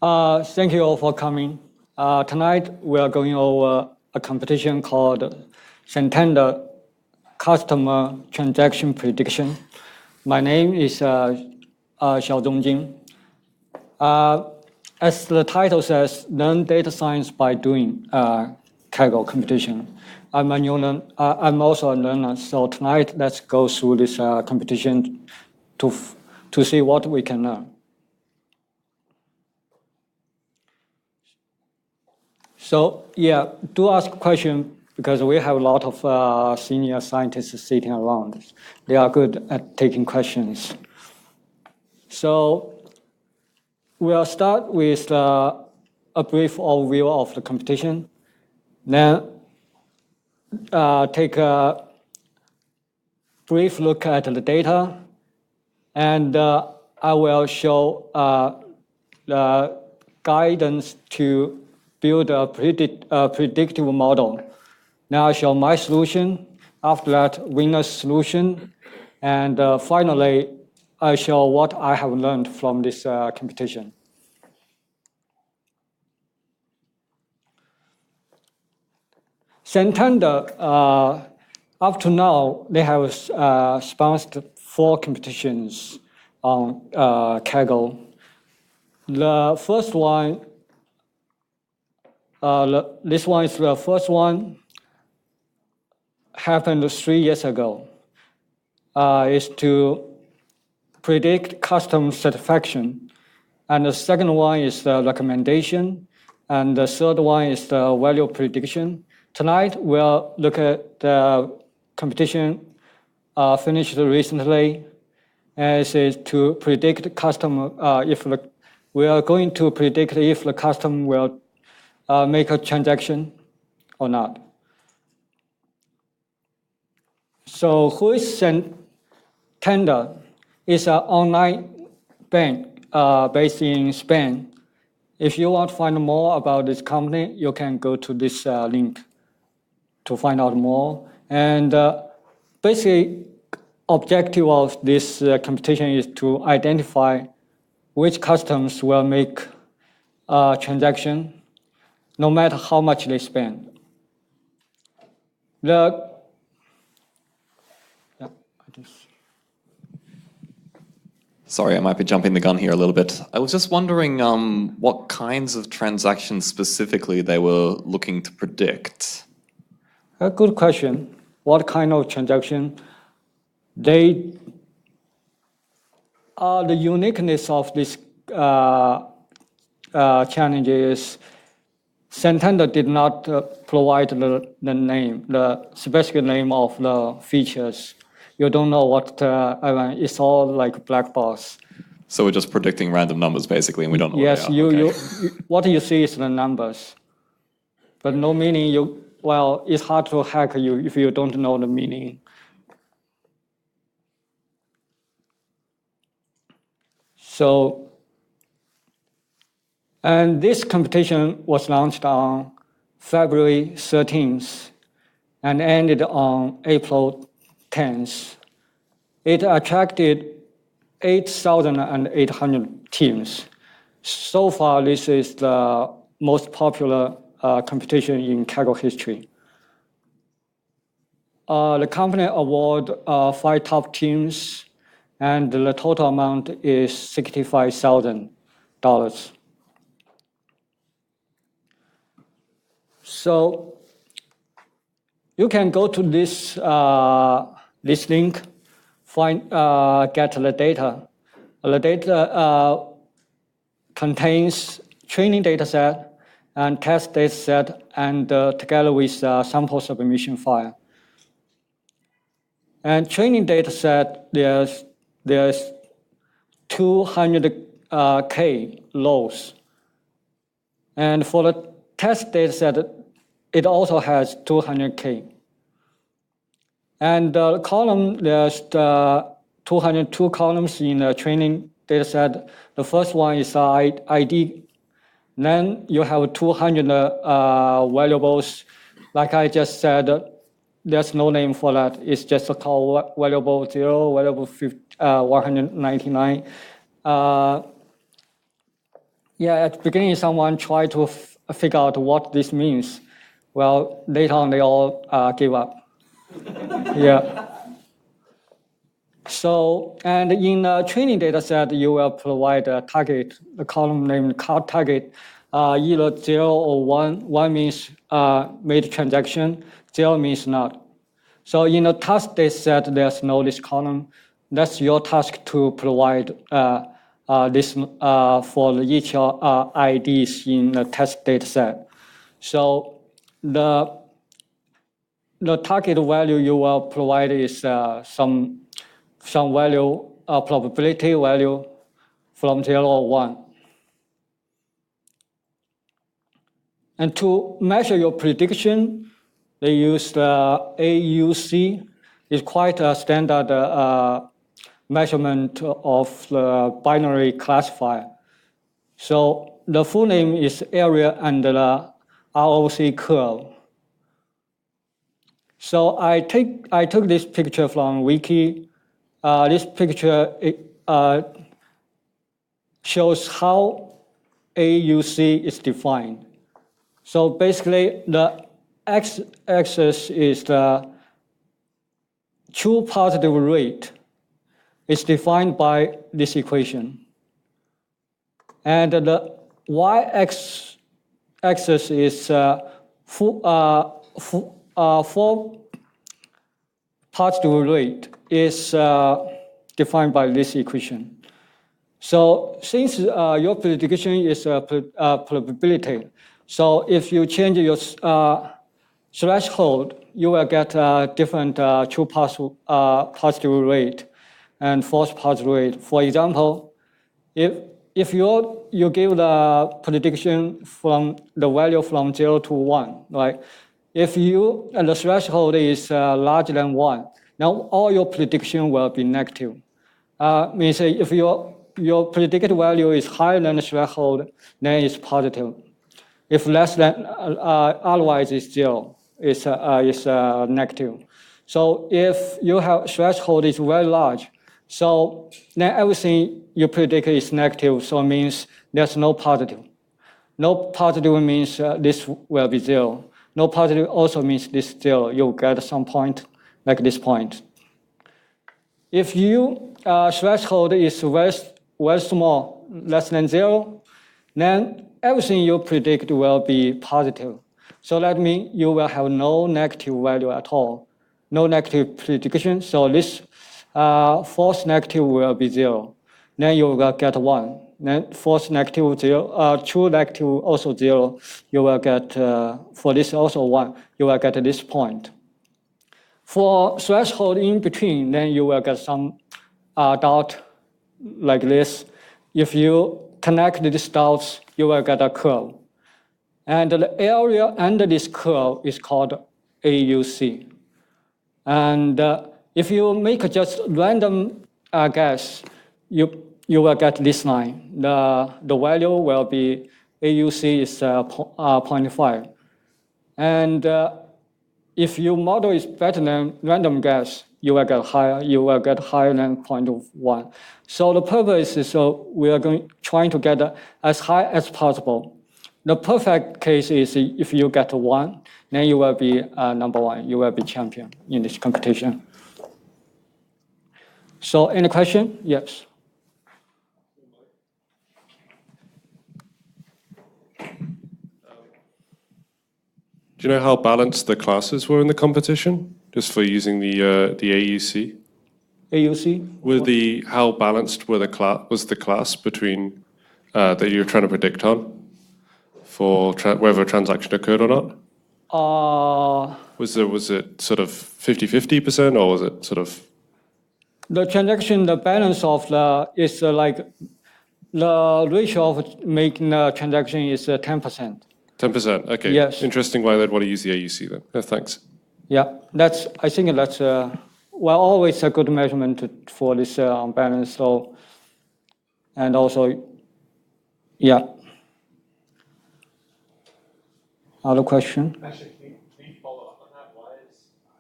Thank you all for coming. Tonight we are going over a competition called Santander Customer Transaction Prediction. My name is Xiaozong Jing. As the title says, Learn Data Science by Doing Kaggle competition. I'm also a learner, so tonight let's go through this competition to see what we can learn. So yeah, do ask a question because we have a lot of senior scientists sitting around. They are good at taking questions. So we'll start with a brief overview of the competition. Then take a brief look at the data, and I will show the guidance to build a predictive model. Now I show my solution, after that winner's solution, and finally I show what I have learned from this competition. Santander, up to now, they have sponsored 4 competitions on Kaggle. The first one, this one is the first one, happened 3 years ago. Is to predict customer satisfaction. And the second one is the recommendation. And the third one is the value prediction. Tonight, we'll look at the competition finished recently. As is to predict customer, we are going to predict if the customer will make a transaction or not. So who is Santander? It's an online bank based in Spain. If you want to find more about this company, you can go to this link to find out more. And basically, objective of this competition is to identify which customers will make a transaction, no matter how much they spend. Sorry, I might be jumping the gun here a little bit. I was just wondering what kinds of transactions specifically they were looking to predict. A good question. What kind of transaction? The uniqueness of this challenge is Santander did not provide the name, the specific name of the features. You don't know what, it's all like black box. So we're just predicting random numbers basically, and we don't know yes, what they are. What you see is the numbers. But no meaning, it's hard to hack you if you don't know the meaning. So, and this competition was launched on February 13th and ended on April 10th. It attracted 8,800 teams. So far, this is the most popular competition in Kaggle history. The company awarded 5 top teams, and the total amount is $65,000. So you can go to this link, get the data. The data contains training data set and test data set, and together with sample submission file. And training data set, there's 200K rows. And for the test data set, it also has 200K. And the column, there's 202 columns in the training data set. The first one is ID. Then you have 200 variables. Like I just said, there's no name for that. It's just a call variable 0, variable 199. Yeah, at the beginning, someone tried to figure out what this means. Well, later on, they all gave up. Yeah. So, and in the training data set, you will provide a target, a column named card target, either 0 or 1. 1 means made transaction, 0 means not. So in the task data set, there's no this column. That's your task to provide this for each IDs in the test data set. So the target value you will provide is some value, probability value from 0 or 1. And to measure your prediction, they use the AUC. It's quite a standard measurement of the binary classifier. So the full name is area under the ROC curve. So I took this picture from Wiki. This picture shows how AUC is defined. So basically, the x-axis is the true positive rate. It's defined by this equation. And the y-axis is for positive rate is defined by this equation. So since your prediction is a probability, so if you change your threshold, you will get a different true positive rate and false positive rate. For example, if you give the prediction from the value from 0 to 1, right? If the threshold is larger than 1, now all your prediction will be negative. Means if your predicted value is higher than the threshold, then it's positive. If less than, otherwise it's 0, it's negative. So if you have threshold is very large, so then everything you predict is negative, so it means there's no positive. No positive means this will be 0. No positive also means this 0. You get some point like this point. If you threshold is very small, less than 0, then everything you predict will be positive. So that means you will have no negative value at all, no negative prediction. So this false negative will be 0. Then you will get 1. Then false negative 0, true negative also 0. You will get, for this also 1, you will get this point. For threshold in between, then you will get some dot like this. If you connect these dots, you will get a curve. And the area under this curve is called AUC. And if you make just random guess, you will get this line. The value will be AUC is 0.5. And if your model is better than random guess, you will get higher. You will get higher than 0.1. So the purpose is we are trying to get as high as possible. The perfect case is if you get 1, then you will be number 1. You will be champion in this competition. So any question? Yes. Do you know how balanced the classes were in the competition, just for using the AUC? AUC? How balanced was the class between that you were trying to predict on for whether a transaction occurred or not? Was it sort of 50-50%, or was it sort of? The transaction, the balance of is like the ratio of making the transaction is 10%. 10%. Okay. Yes. Interesting. Why they'd want to use the AUC then? Thanks. Yeah, I think that's always a good measurement for this balance. So, and also, yeah. Other question? Actually, can you follow up on that? Why is,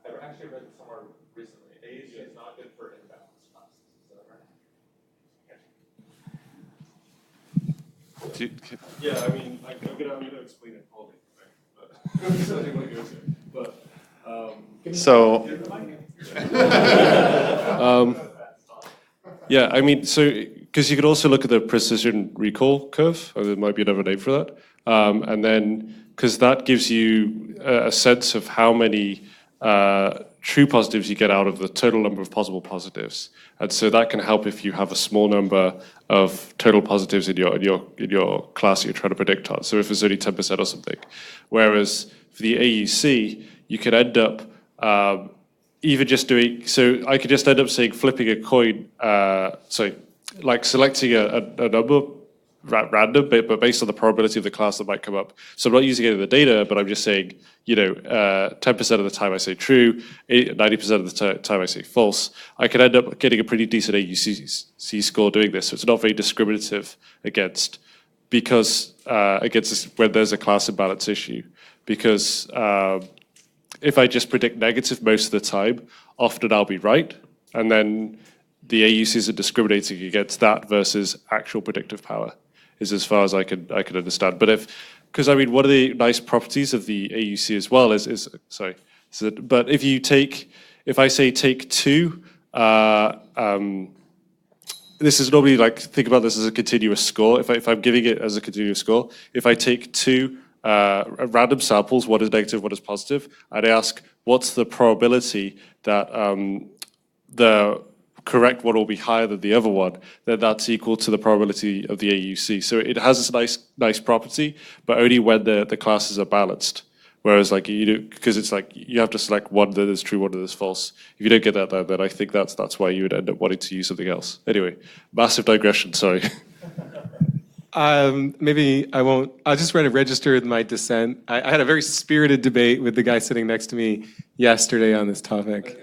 I've actually read somewhere recently, AUC is not good for inbound classes. Is that right? Yeah, I mean, I'm gonna explain it fully, right? So, yeah, I mean, so, because you could also look at the precision recall curve, or there might be another name for that. And then, because that gives you a sense of how many true positives you get out of the total number of possible positives. And so that can help if you have a small number of total positives in your class you're trying to predict on. So if it's only 10% or something. Whereas for the AUC, you could end up even just doing, so I could just end up saying flipping a coin, like selecting a number random, but based on the probability of the class that might come up. So I'm not using any of the data, but I'm just saying, 10% of the time I say true, 90% of the time I say false. I could end up getting a pretty decent AUC score doing this. So it's not very discriminative against when there's a class imbalance issue. Because if I just predict negative most of the time, often I'll be right. And then the AUCs are discriminating against that versus actual predictive power, is as far as I can understand. But because I mean, one of the nice properties of the AUC as well but if I say take two, this is normally like, think about this as a continuous score. If I'm giving it as a continuous score, if I take two random samples, one is negative, one is positive, I'd ask, what's the probability that the correct one will be higher than the other one, then that's equal to the probability of the AUC. So it has this nice property, but only when the classes are balanced. Whereas because it's like you have to select one that is true, one that is false. If you don't get that, then I think that's why you would end up wanting to use something else. Anyway, massive digression, sorry. Maybe I won't. I'll just register my dissent. I had a very spirited debate with the guy sitting next to me yesterday on this topic.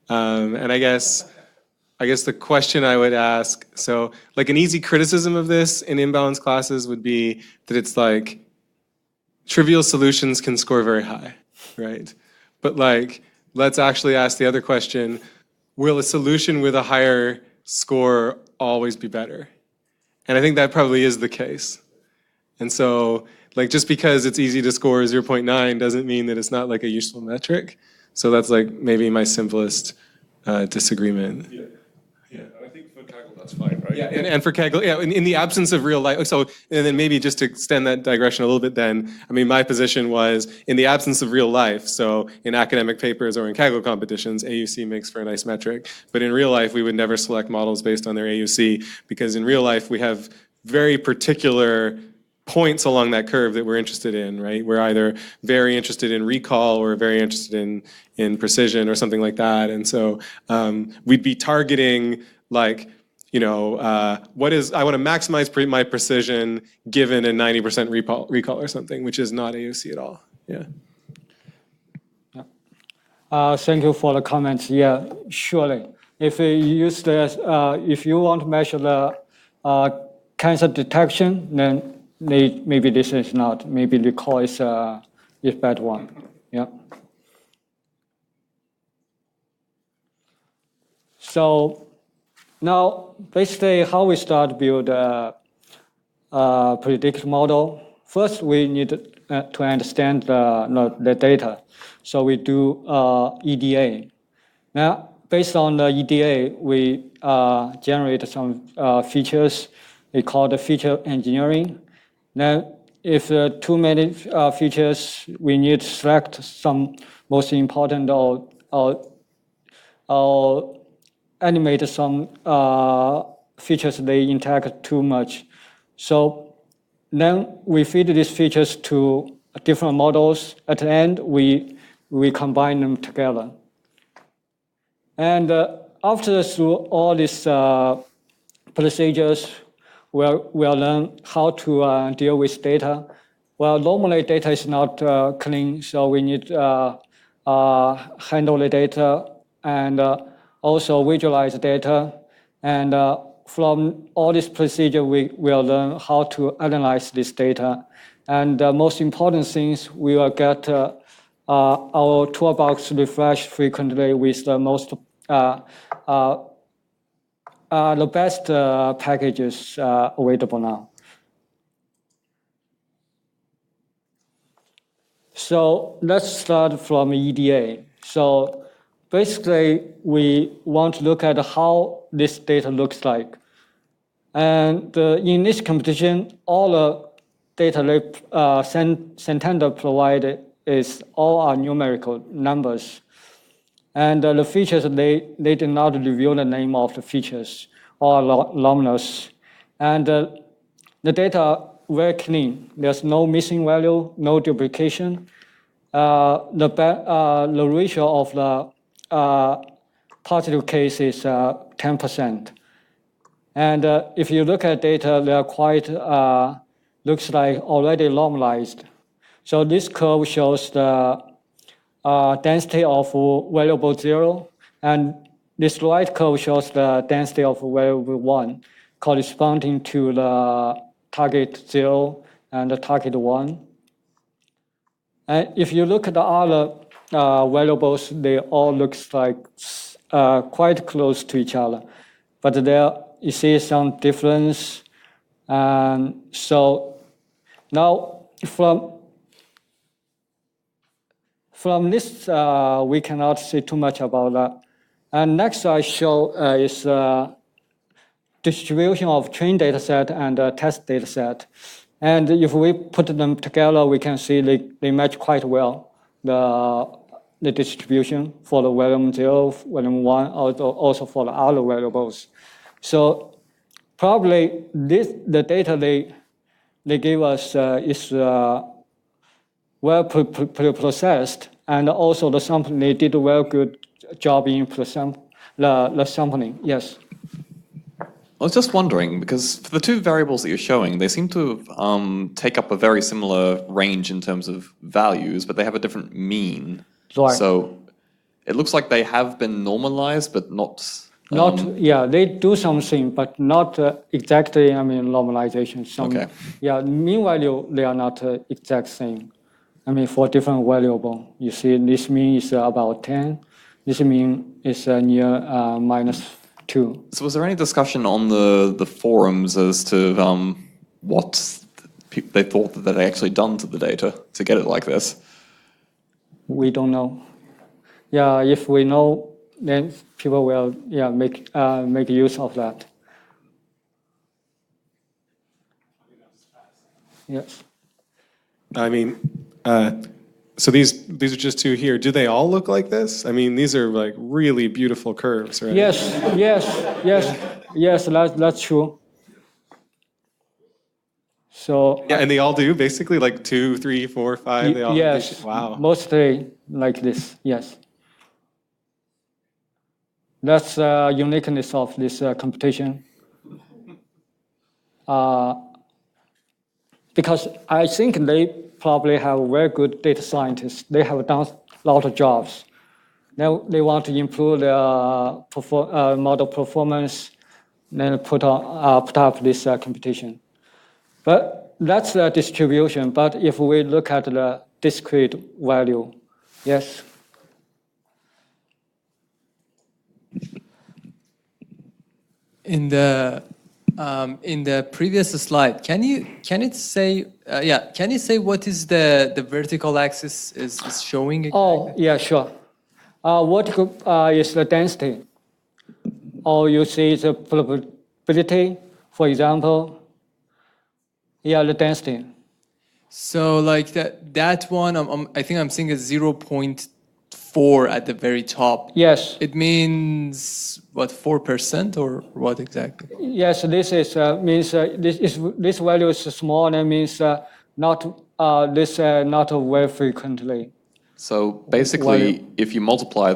And I guess the question I would ask, so like an easy criticism of this in imbalanced classes would be that it's like trivial solutions can score very high, right? But like, let's actually ask the other question, will a solution with a higher score always be better? And I think that probably is the case. And so, like, just because it's easy to score 0.9 doesn't mean that it's not like a useful metric. So that's like maybe my simplest disagreement. Yeah, I think for Kaggle that's fine, right? Yeah, and for Kaggle, yeah, in the absence of real life. So, and then maybe just to extend that digression a little bit then, I mean, my position was in the absence of real life, so in academic papers or in Kaggle competitions, AUC makes for a nice metric. But in real life, we would never select models based on their AUC, because in real life, we have very particular points along that curve that we're interested in, right? We're either very interested in recall or very interested in precision or something like that. And so we'd be targeting like, I want to maximize my precision given a 90% recall or something, which is not AUC at all. Yeah. Thank you for the comments. Yeah, surely. If you want to measure the cancer detection, then maybe this is not. Maybe the call is bad one. Yeah. So now, basically, how we start to build a predictive model. First, we need to understand the data. So we do EDA. Now, based on the EDA, we generate some features. We call the feature engineering. Now, if too many features, we need to select some most important or animate some features they interact too much. So then we feed these features to different models. At the end, we combine them together. And after through all these procedures, we'll learn how to deal with data. Well, normally data is not clean, so we need to handle the data and also visualize data. And from all this procedure, we will learn how to analyze this data. And the most important things, we will get our toolbox refreshed frequently with the most the best packages available now. So let's start from EDA. So basically, we want to look at how this data looks like. And in this competition, all the data Santander provided is all are numerical numbers. And the features, they did not reveal the name of the features or luminous. And the data very clean. There's no missing value, no duplication. The ratio of the positive case is 10%. And if you look at data, they are quite, looks like already normalized. So this curve shows the density of variable 0, and this right curve shows the density of variable 1, corresponding to the target 0 and the target 1. And if you look at the other variables, they all look like quite close to each other. But there you see some difference. And so now from this, we cannot say too much about that. And next I show is distribution of trained data set and test data set. And if we put them together, we can see they match quite well, the distribution for the volume 0, volume 1, also for the other variables. So probably the data they gave us is well pre-processed, and also the sampling, they did a very good job in the sampling, yes. I was just wondering, because for the two variables that you're showing, they seem to take up a very similar range in terms of values, but they have a different mean. Right. So it looks like they have been normalized, but not... yeah, they do something, but not exactly, normalization. Okay. Yeah, mean value, they are not exact same. For different variable, you see this mean is about 10, this mean is near -2. So was there any discussion on the forums as to what they thought that they actually done to the data to get it like this? We don't know. Yeah, if we know, then people will make use of that. Yes. So these are just two here. Do they all look like this? These are like really beautiful curves, right? Yes, that's true. So yeah, and they all do basically like 2, 3, 4, 5. They all, yes, wow. Mostly like this. Yes. That's uniqueness of this competition. Because I think they probably have very good data scientists. They have done a lot of jobs. Now they want to improve their model performance, then put up this competition. But that's the distribution. But if we look at the discrete value, yes. In the previous slide, can you say what is the vertical axis is showing? Exactly? Oh, yeah, sure. Vertical is the density. Or you see the probability, for example. Yeah, the density. So like that one, I think I'm seeing a 0.4 at the very top. Yes. It means what, 4% or what exactly? Yes, this is means this value is small. That means not very frequently. So basically, if you multiply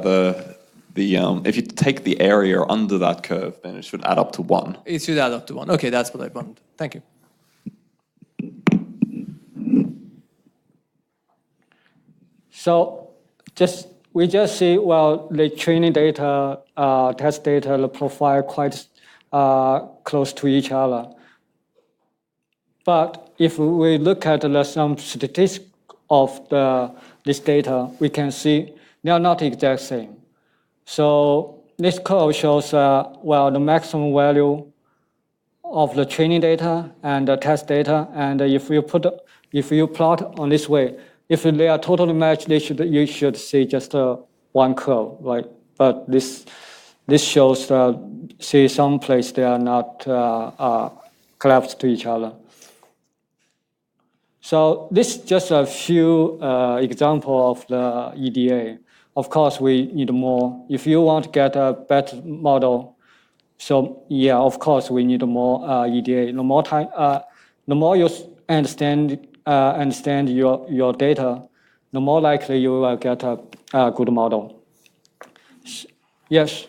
if you take the area under that curve, then it should add up to 1. It should add up to 1. Okay, that's what I wanted. Thank you. So we just see, well, the training data, test data, the profile quite close to each other. But if we look at some statistics of this data, we can see they are not exact same. So this curve shows, the maximum value of the training data and the test data. And if you plot on this way, if they are totally matched, you should see just one curve, right? But this shows see some place they are not collapsed to each other. So this is just a few example of the EDA. Of course, we need more. If you want to get a better model, so yeah, of course, we need more EDA. The more time, the more you understand your data, the more likely you will get a good model. Yes.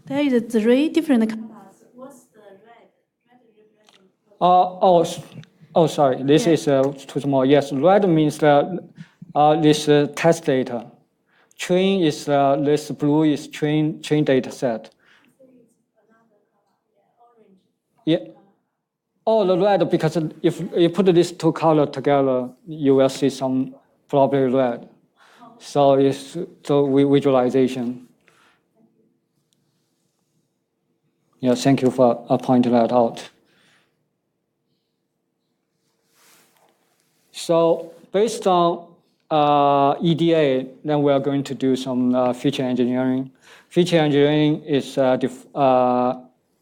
There is 3 different colors. What's the red? Sorry. This is too small. Yes, red means this test data. Train is this blue is train data set. Yeah. Oh, the red, because if you put these 2 colors together, you will see some probably red. So it's visualization. Yeah, thank you for pointing that out. So based on EDA, then we are going to do some feature engineering. Feature engineering is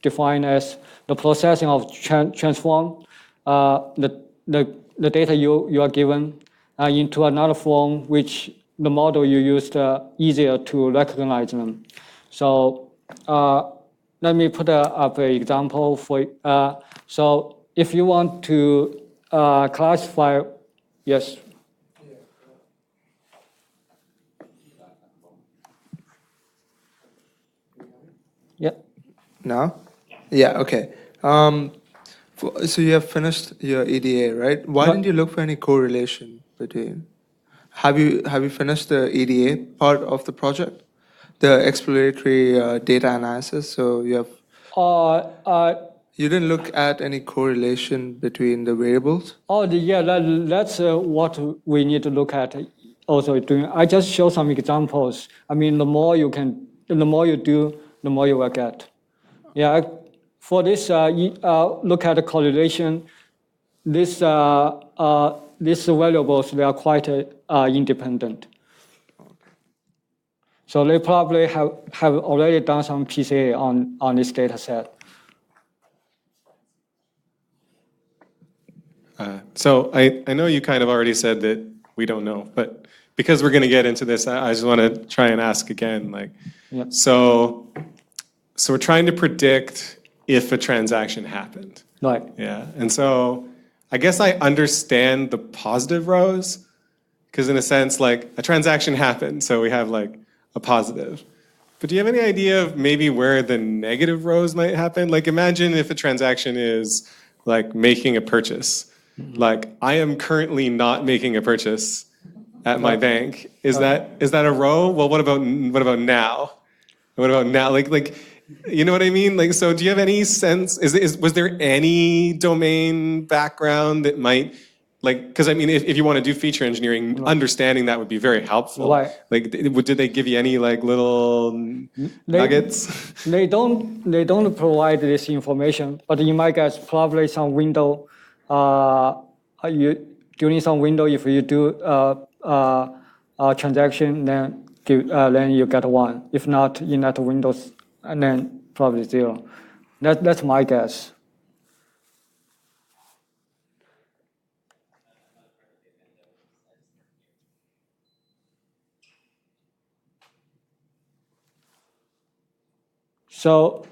defined as the processing of transform the data you are given into another form which the model you used easier to recognize them. So let me put up an example for. So if you want to classify, yes. Yeah. Now? Yeah, okay. So you have finished your EDA, right? Why didn't you look for any correlation between? Have you finished the EDA part of the project? The exploratory data analysis, so you have... you didn't look at any correlation between the variables? Yeah, that's what we need to look at also doing. I just show some examples. I mean, the more you do, the more you will get. Yeah, for this, look at the correlation. These variables, they are quite independent. So they probably have already done some PCA on this data set. So I know you kind of already said that we don't know, but because we're going to get into this, I just want to try and ask again. Yep. So we're trying to predict if a transaction happened. Right. Yeah, and so I guess I understand the positive rows, because in a sense, like a transaction happened, so we have like a positive. But do you have any idea of maybe where the negative rows might happen? Like imagine if a transaction is like making a purchase. Like I am currently not making a purchase at my bank. Is that a row? Well, what about now? What about now? Like you know what I mean? Like, so do you have any sense? Was there any domain background that might, like, because I mean, if you want to do feature engineering, understanding that would be very helpful. Right. Like, did they give you any like little nuggets? They don't provide this information, but in my guess, probably some window. During some window, if you do a transaction, then you get 1. If not, in that window, and then probably 0. That's my guess. So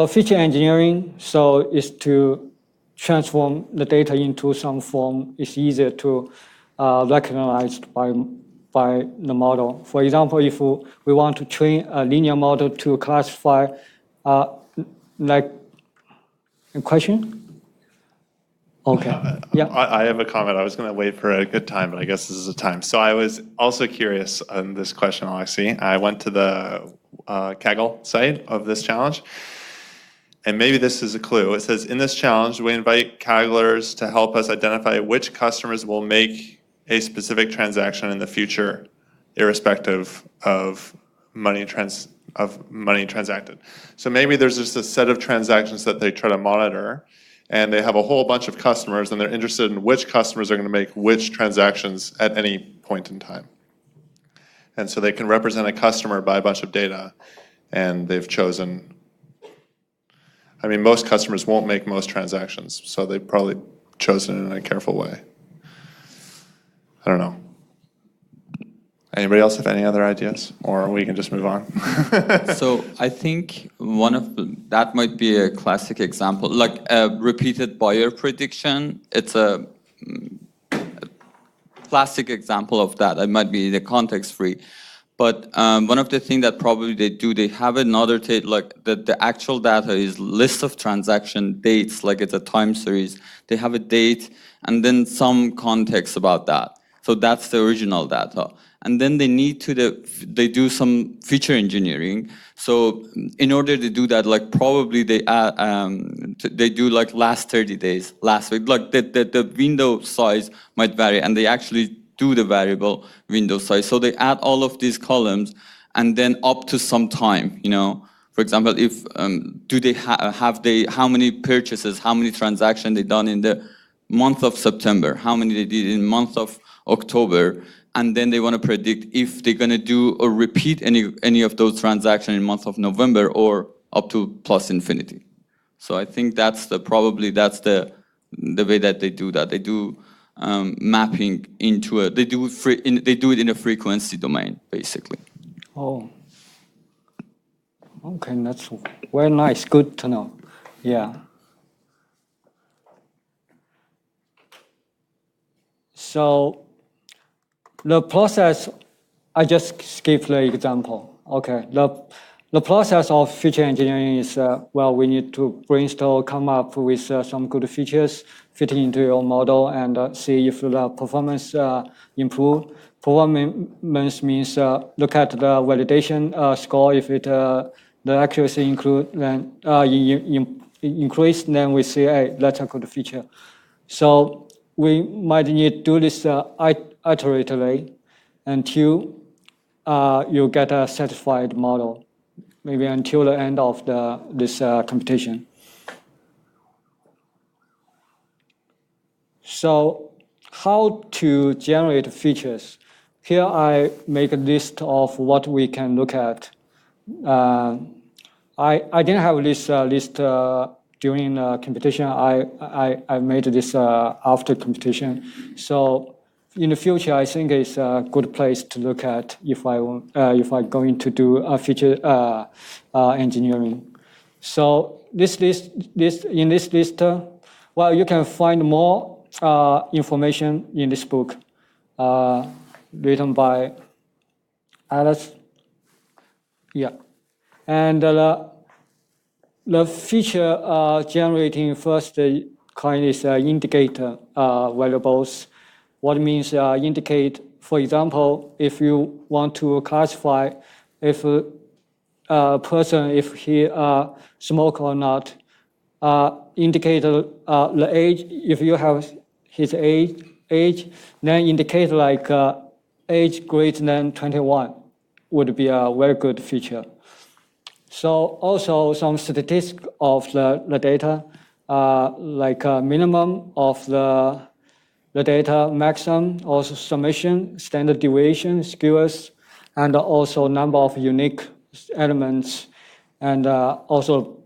feature engineering is to transform the data into some form. It's easier to recognize by the model. For example, if we want to train a linear model to classify, like, a question? Okay. Yeah. I have a comment. I was going to wait for a good time, but I guess this is a time. So I was also curious on this question, Alexi. I went to the Kaggle site of this challenge, and maybe this is a clue. It says, in this challenge, we invite Kagglers to help us identify which customers will make a specific transaction in the future, irrespective of money of money transacted. So maybe there's just a set of transactions that they try to monitor, and they have a whole bunch of customers, and they're interested in which customers are going to make which transactions at any point in time. And so they can represent a customer by a bunch of data, and they've chosen. I mean, most customers won't make most transactions, so they've probably chosen it in a careful way. I don't know. Anybody else have any other ideas? Or we can just move on. So I think that might be a classic example, like a repeated buyer prediction. It's a classic example of that. It might be the context free. But one of the things that probably they have another like the actual data is list of transaction dates, like it's a time series. They have a date and then some context about that. So that's the original data. And then they need to they do some feature engineering. So in order to do that, like probably they do like last 30 days, last week, like the window size might vary, and they actually do the variable window size. So they add all of these columns, and then up to some time, you know. For example, if do they how many purchases, how many transactions they done in the month of September, how many they did in month of October, and then they want to predict if they're going to do or repeat any of those transactions in month of November or up to plus infinity. So I think that's the way that they do that. They do mapping into they do it in a frequency domain, basically. Oh, okay, that's very nice. Good to know. Yeah. So the process, I just skip the example. Okay, the process of feature engineering is, well, we need to brainstorm, come up with some good features, fit into your model, and see if the performance improve. Performance means look at the validation score. If the accuracy increase, then we say, hey, that's a good feature. So we might need to do this iteratively until you get a satisfied model, maybe until the end of this competition. So how to generate features? Here I make a list of what we can look at. I didn't have this list during competition. I made this after competition. So in the future, I think it's a good place to look at if I'm going to do a feature engineering. So in this list, well, you can find more information in this book written by Alice. Yeah, and the feature generating first kind is indicator variables. What means indicate, for example, if you want to classify if a person, if he smoke or not, indicate the age. If you have his age, then indicate like age greater than 21 would be a very good feature. So also some statistics of the data, like minimum of the data, maximum, also summation, standard deviation, skews, and also number of unique elements, and also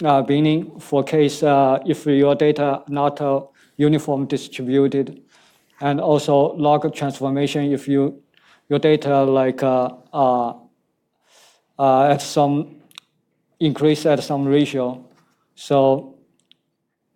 binning for case if your data not uniform distributed, and also log transformation if your data like at some increase at some ratio. So,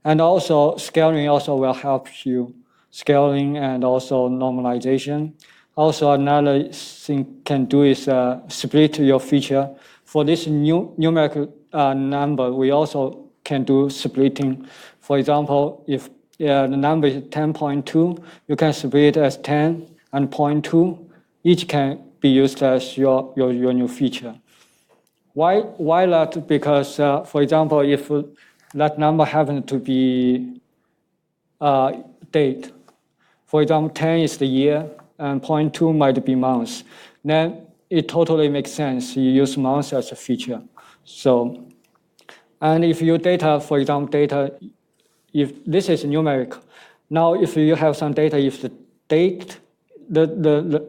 and also scaling also will help you. Scaling and also normalization. Also another thing can do is split your feature. For this numeric number, we also can do splitting. For example, if the number is 10.2, you can split it as 10 and 0.2. Each can be used as your new feature. Why that? Because, for example, if that number happens to be date, for example, 10 is the year, and 0.2 might be months. Then it totally makes sense. You use months as a feature. So, and if your data, for example, data, if this is numeric, now if you have some data, if the date, the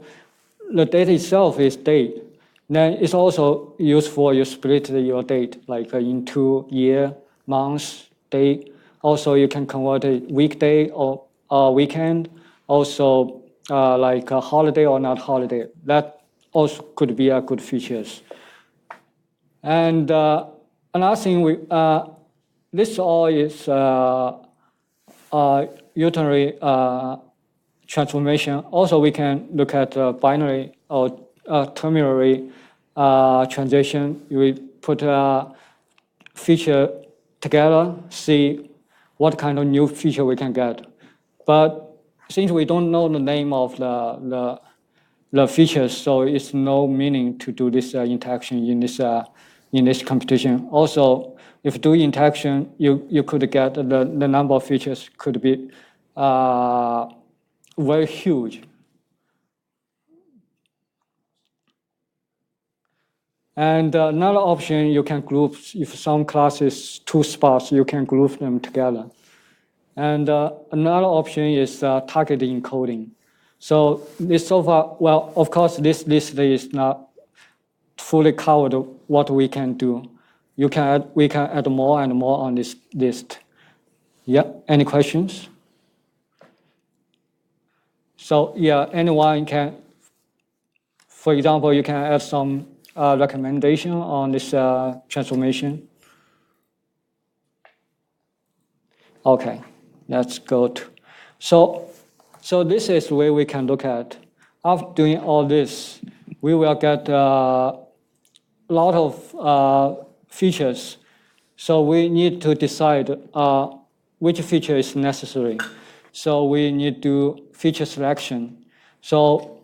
data itself is date, then it's also useful. You split your date like into year, months, day. Also, you can convert it weekday or weekend. Also, like a holiday or not holiday. That also could be a good features. And another thing, this all is unitary transformation. Also, we can look at binary or ternary transition. We put a feature together, see what kind of new feature we can get. But since we don't know the name of the features, so it's no meaning to do this interaction in this competition. Also, if you do interaction, you could get the number of features could be very huge. And another option, you can group, if some classes too sparse, you can group them together. And another option is targeted encoding. So this so far, well, of course, this list is not fully covered what we can do. We can add more and more on this list. Yeah, any questions? So yeah, anyone can, for example, you can add some recommendation on this transformation. Okay, let's go to, so this is where we can look at. After doing all this, we will get a lot of features. So we need to decide which feature is necessary. So we need to do feature selection. So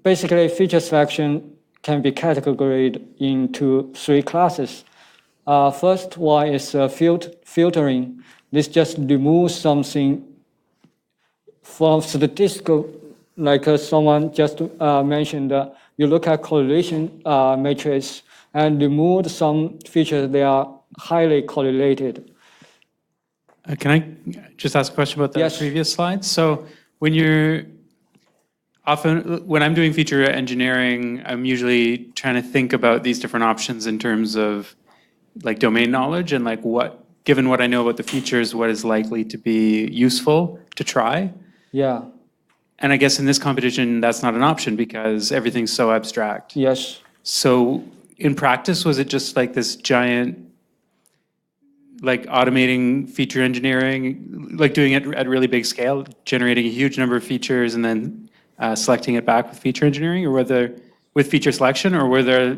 basically, feature selection can be categorized into 3 classes. First one is filtering. This just removes something from statistical, like someone just mentioned, you look at correlation matrix and remove some features that are highly correlated. Can I just ask a question about that previous slide? So when I'm doing feature engineering, I'm usually trying to think about these different options in terms of like domain knowledge and like given what I know about the features, what is likely to be useful to try. Yeah. And I guess in this competition, that's not an option because everything's so abstract. Yes. So in practice, was it just like this giant, like automating feature engineering, like doing it at really big scale, generating a huge number of features and then selecting it back with feature engineering, or with feature selection, or were there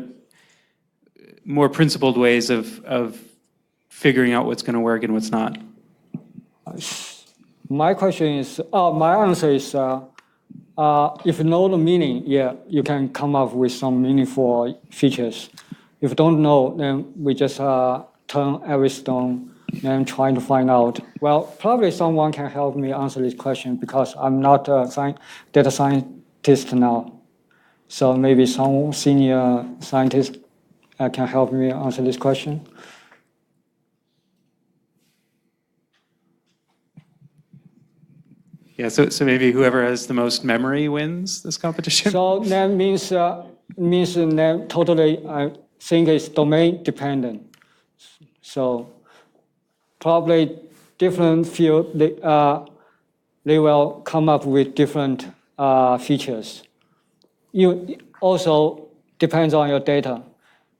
more principled ways of figuring out what's going to work and what's not? My answer is, if you know the meaning, yeah, you can come up with some meaningful features. If you don't know, then we just turn every stone and trying to find out. Well, probably someone can help me answer this question because I'm not a data scientist now. So maybe some senior scientist can help me answer this question. Yeah, so maybe whoever has the most memory wins this competition? So that means that totally, I think it's domain dependent. So probably different field, they will come up with different features. You also depends on your data.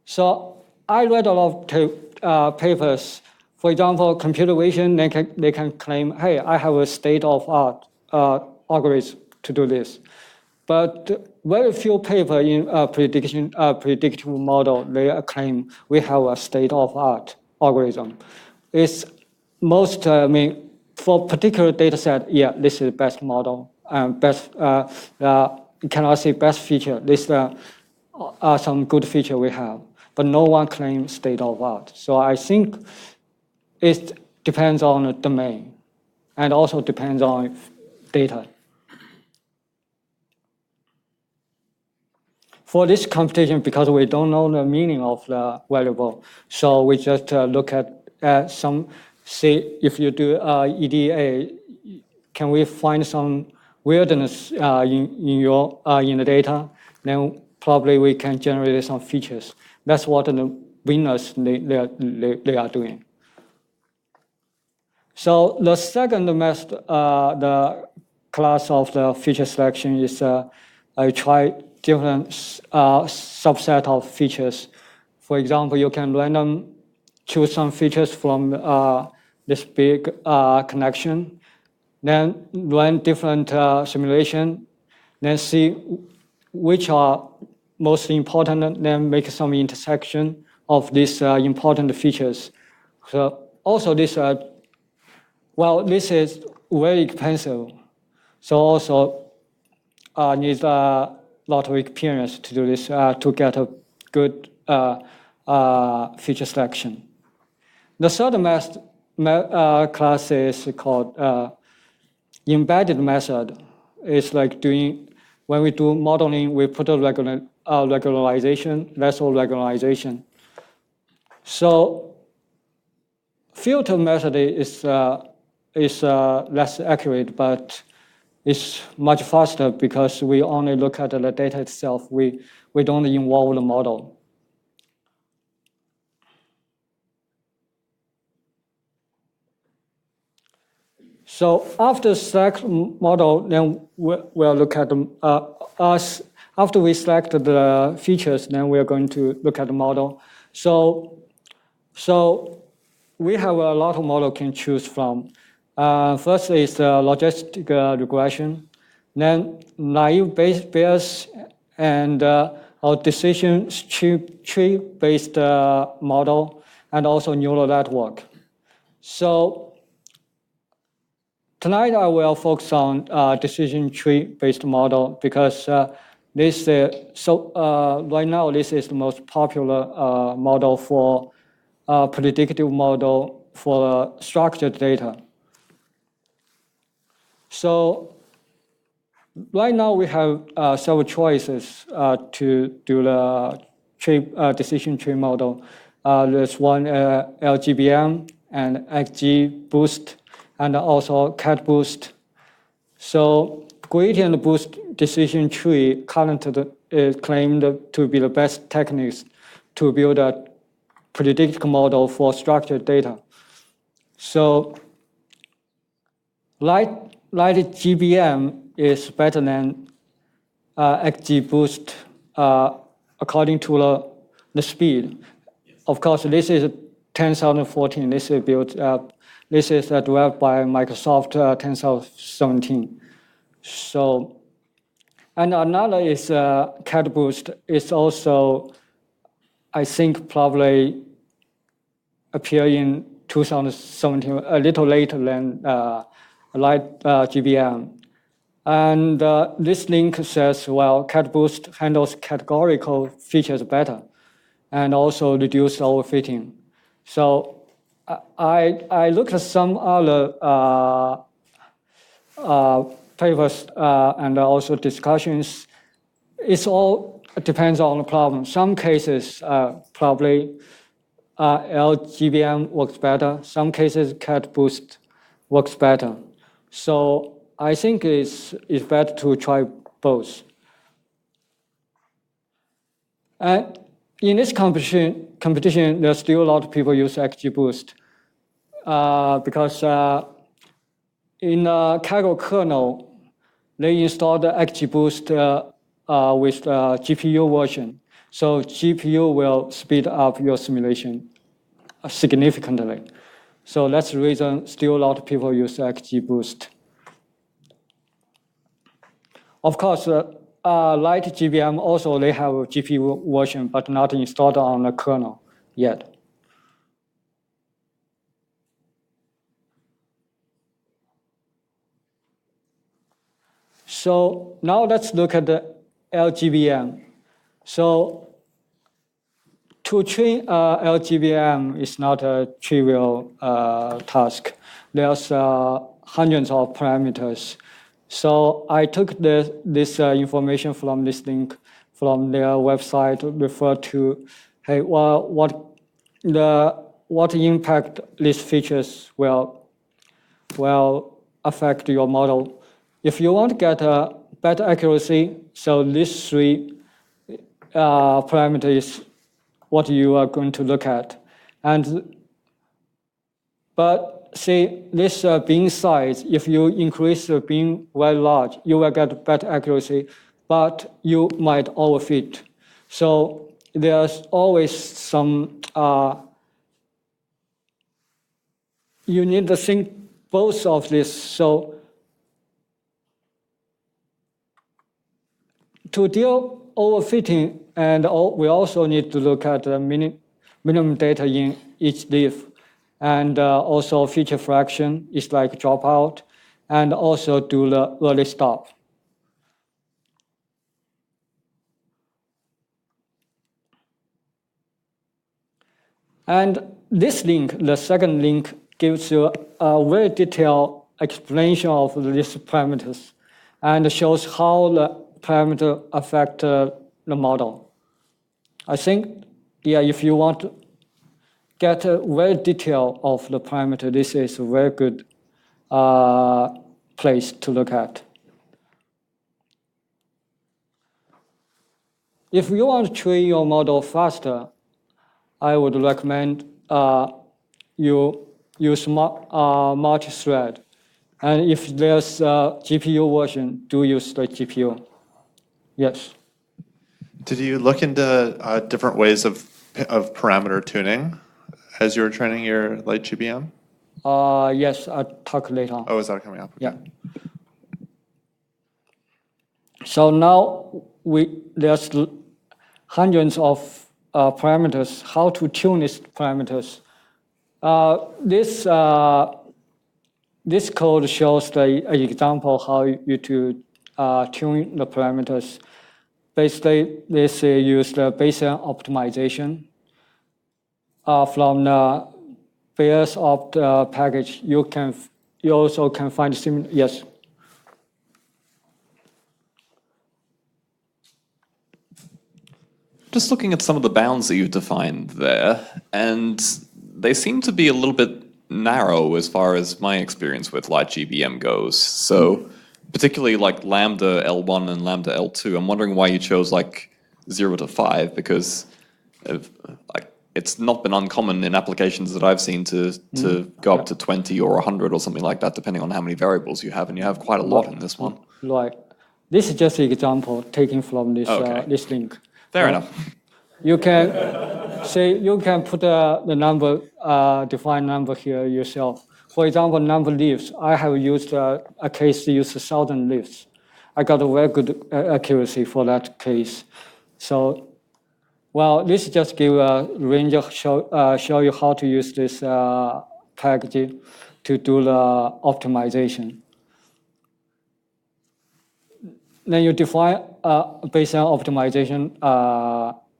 So I read a lot of papers. For example, computer vision, they can claim, hey, I have a state-of-art algorithm to do this. But very few papers in predictive model, they claim we have a state-of-art algorithm. It's most, for particular data set, yeah, this is the best model, best, you cannot say best feature. This are some good feature we have, but no one claims state-of-art. So I think it depends on the domain and also depends on data. for this computation, because we don't know the meaning of the variable, so we just look at some, say, if you do EDA, can we find some weirdness in the data? Then probably we can generate some features. That's what the winners they are doing. So the second method, the class of the feature selection is I try different subset of features. For example, you can random choose some features from this big connection, then run different simulation, then see which are most important, then make some intersection of these important features. So also this, this is very expensive. So also needs a lot of experience to do this, to get a good feature selection. The third class is called embedded method. It's like doing, when we do modeling, we put a regularization, vessel regularization. So filter method is less accurate, but it's much faster because we only look at the data itself. We don't involve the model. So after select model, then we'll look at after we select the features, then we're going to look at the model. So we have a lot of model can choose from. First is logistic regression, then naive Bayes and our decision tree-based model, and also neural network. So tonight I will focus on decision tree-based model because this right now this is the most popular model for predictive model for structured data. So right now we have several choices to do the decision tree model. There's one LGBM and XGBOOST and also CatBoost. So gradient boost decision tree currently is claimed to be the best techniques to build a predictive model for structured data. So light GBM is better than XGBoost according to the speed. Of course, this is 10,014. This is built up. This is developed by Microsoft 10,017. So, and another is CatBoost. It's also, I think, probably appear in 2017, a little later than light GBM. And this link says, well, CatBoost handles categorical features better and also reduce overfitting. So I looked at some other papers and also discussions. It all depends on the problem. Some cases probably LGBM works better. Some cases CatBoost works better. So I think it's better to try both. And in this competition, there's still a lot of people use XGBoost because in Kaggle kernel, they installed the XGBoost with GPU version. So GPU will speed up your simulation significantly. So that's the reason still a lot of people use XGBoost. Of course, light GBM also, they have a GPU version, but not installed on the kernel yet. So now let's look at the LGBM. So to train LGBM is not a trivial task. There's hundreds of parameters. So I took this information from this link from their website refer to, hey, well, what impact these features will affect your model. If you want to get a better accuracy, so these three parameters what you are going to look at. But see, this bean size, if you increase the bean very large, you will get better accuracy, but you might overfit. So there's always some, you need to think both of this. So to deal overfitting, and we also need to look at the minimum data in each leaf, and also feature fraction is like dropout, and also do the early stop. And this link, the second link, gives you a very detailed explanation of these parameters and shows how the parameter affect the model. I think, yeah, if you want to get a very detail of the parameter, this is a very good place to look at. If you want to train your model faster, I would recommend you use multi-thread. And if there's a GPU version, do use the GPU. Yes. Did you look into different ways of parameter tuning as you were training your LGBM? Yes, I'll talk later on. Oh, is that coming up? Yeah. So now there's hundreds of parameters, how to tune these parameters. This code shows the example how you to tune the parameters. Basically, this use the Bayesian optimization. From the Bayes opt package, you also can find similar. Yes. Just looking at some of the bounds that you've defined there, and they seem to be a little bit narrow as far as my experience with LightGBM goes. So particularly like lambda L1 and lambda L2, I'm wondering why you chose like 0 to 5, because it's not been uncommon in applications that I've seen to go up to 20 or 100 or something like that, depending on how many variables you have, and you have quite a lot in this one. Right. This is just an example taken from this, this link. Fair enough. You can say you can put the number, define number here yourself. For example, number leaves. I have used a case to use 1,000 leaves. I got a very good accuracy for that case. So, well, this just give a range of show you how to use this package to do the optimization. Then you define based on optimization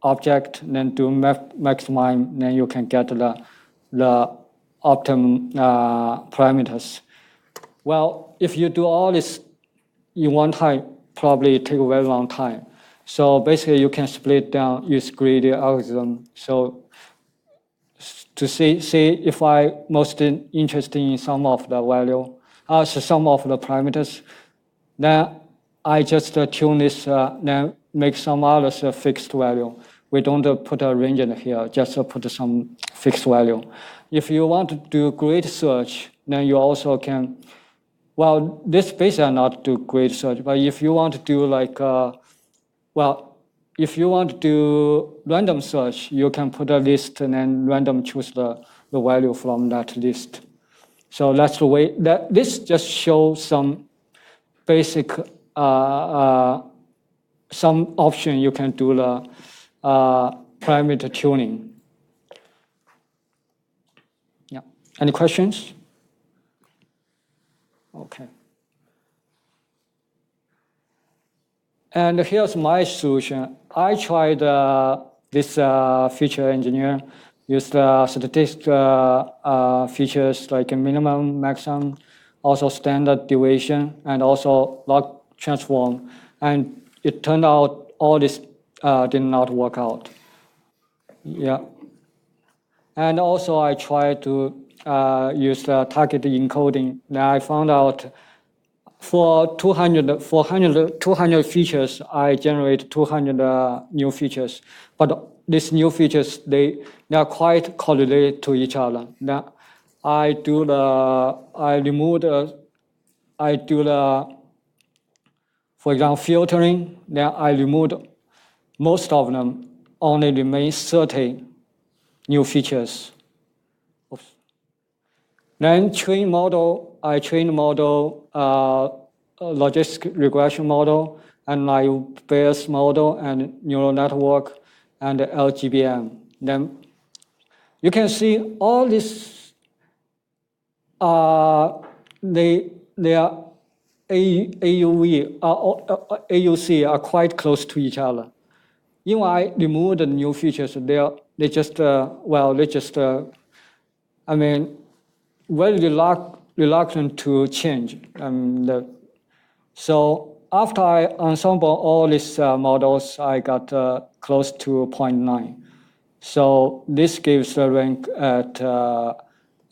object, then do maximize, then you can get the optimum parameters. Well, if you do all this in one time, probably take a very long time. So basically, you can split down, use greedy algorithm. So to see if I most interested in some of the value, some of the parameters, then I just tune this, then make some others a fixed value. We don't put a range in here, just put some fixed value. If you want to do grid search, then you also can, well, this basically not do grid search, but if you want to do like, if you want to do random search, you can put a list and then random choose the value from that list. So that's the way, this just shows some basic some option you can do the parameter tuning. Yeah. Any questions? Okay. And here's my solution. I tried this feature engineer, used statistical features like a minimum, maximum, also standard deviation, and also log transform. And it turned out all these did not work out. Yeah. And also I tried to use the target encoding. Now I found out for 200 features, I generate 200 new features. But these new features, they are quite correlated to each other. Now I do the, for example, filtering. Then I removed most of them, only remain 30 new features. Oops. Then I trained model, logistic regression model, and like Bayes model, and neural network, and LGBM. Then you can see all these, they are AUC are quite close to each other. Even I removed the new features, they just very reluctant to change. So after I ensemble all these models, I got close to 0.9. So this gives a rank at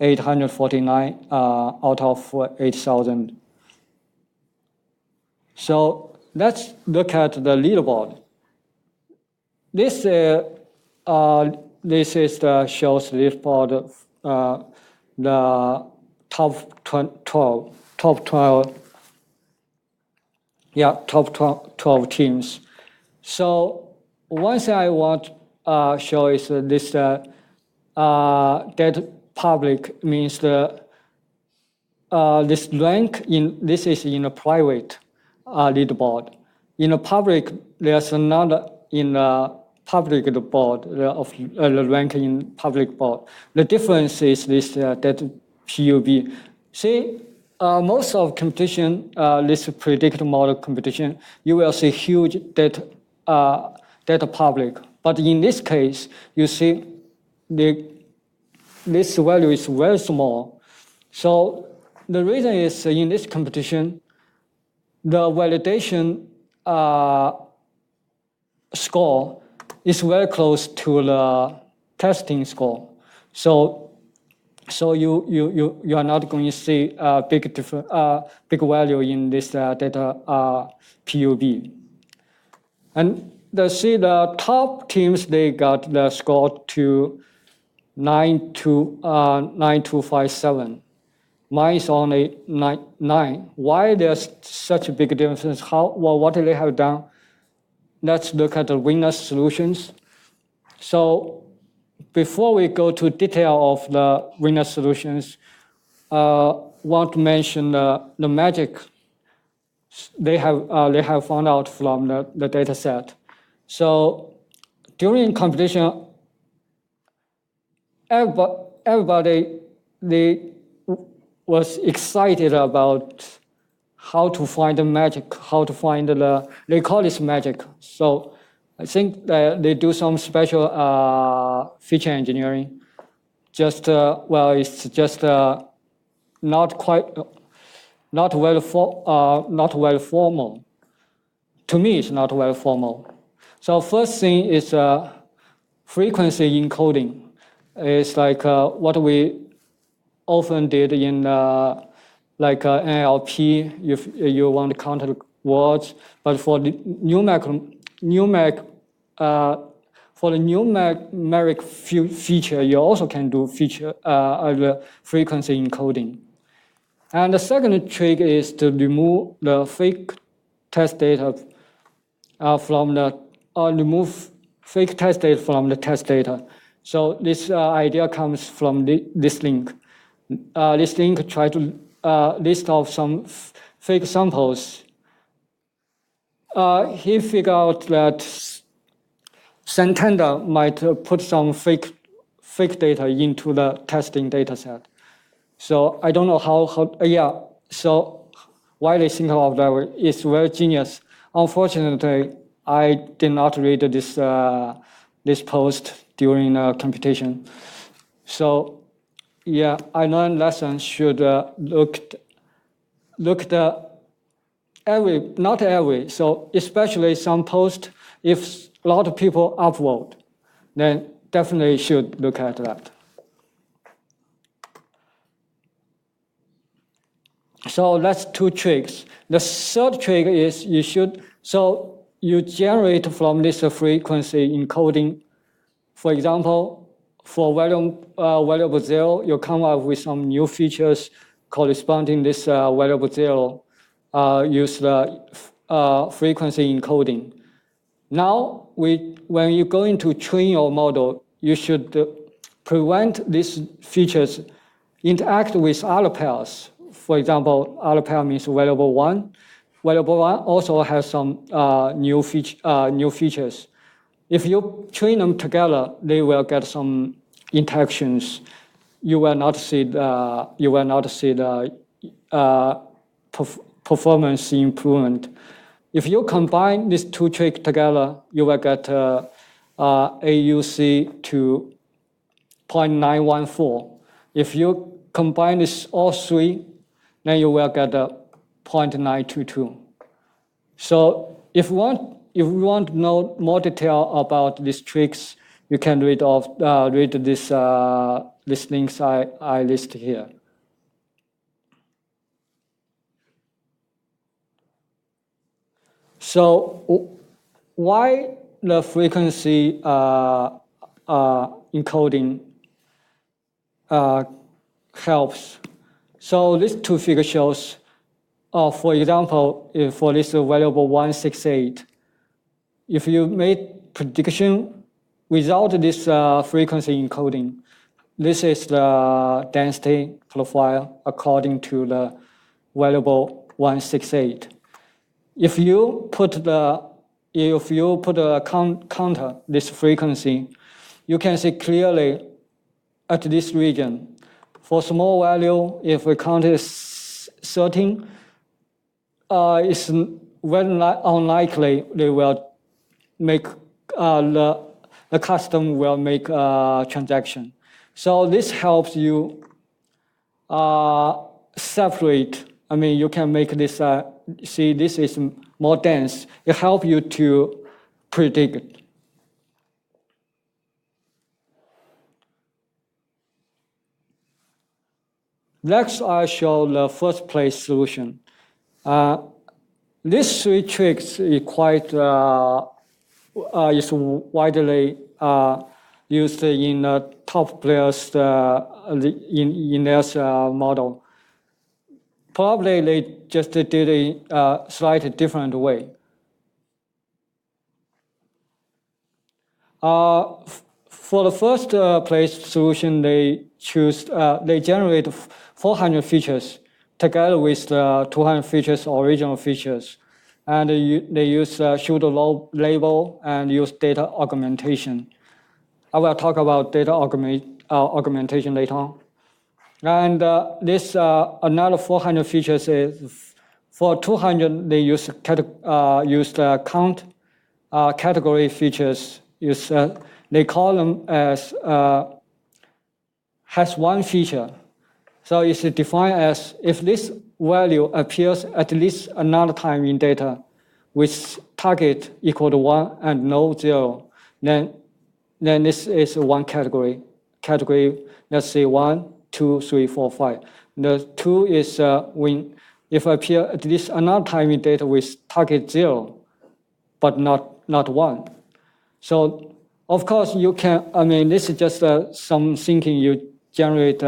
849 out of 8,000. So let's look at the leaderboard. This shows the leaderboard, the top 12 teams. So one thing I want to show is this that public means this rank this is in a private leaderboard. In a public, there's another in a public board of the rank in public board. The difference is this that PUB. See, most of competition, this predictive model competition, you will see huge data public. But in this case, you see this value is very small. So the reason is in this competition, the validation score is very close to the testing score. So you are not going to see a big value in this data PUB. And the top teams, they got the score to 9257. Mine is only 9. Why there's such a big difference? What they have done? Let's look at the winner solutions. So before we go to detail of the winner solutions, want to mention the magic they have found out from the data set. So during competition, everybody they was excited about how to find the magic, how to find they call this magic. So I think that they do some special feature engineering. It's just not well formal. To me, it's not well formal. So first thing is frequency encoding. It's like what we often did in NLP, if you want to count the words, but for the numeric feature, you also can do the frequency encoding. And the second trick is to remove the fake test data remove fake test data from the test data. So this idea comes from this link. This link tries to list off some fake samples. He figured out that Santander might put some fake data into the testing data set. So I don't know so why they think of that way is very genius. Unfortunately, I did not read this post during computation. So yeah, I learned lessons should not every, so especially some post, if a lot of people upvote, then definitely should look at that. So that's 2 tricks. The third trick is you generate from this frequency encoding. For example, for variable 0, you come up with some new features corresponding this variable 0, use the frequency encoding. Now, when you go into train your model, you should prevent these features interact with other pairs. For example, other pair means variable 1. Variable 1 also has some new features. If you train them together, they will get some interactions. You will not see the performance improvement. If you combine these 2 tricks together, you will get AUC to 0.914. If you combine this all 3, then you will get 0.922. So if you want to know more detail about these tricks, you can read this links I list here. So why the frequency encoding helps? So this 2 figure shows, for example, for this variable 168, if you made prediction without this frequency encoding, this is the density profile according to the variable 168. If you put a counter, this frequency, you can see clearly at this region. For small value, if we count is 13, it's very unlikely they will make the custom will make a transaction. So this helps you separate. I mean, you can make this. See, this is more dense. It helps you to predict. Next, I show the first place solution. These 3 tricks is quite is widely used in top players in their model. Probably they just did it a slightly different way. For the first place solution, they generate 400 features together with the 200 features, original features. And they use pseudo label and use data augmentation. I will talk about data augmentation later on. And this another 400 features is for 200 they use the count category features. They call them as has one feature. So it's defined as if this value appears at least another time in data with target equal to 1 and no 0, then this is one category. Category, let's say 1, 2, 3, 4, 5. The 2 is when if appear at least another time in data with target 0, but not 1. So of course you can, I mean, this is just some thinking you generate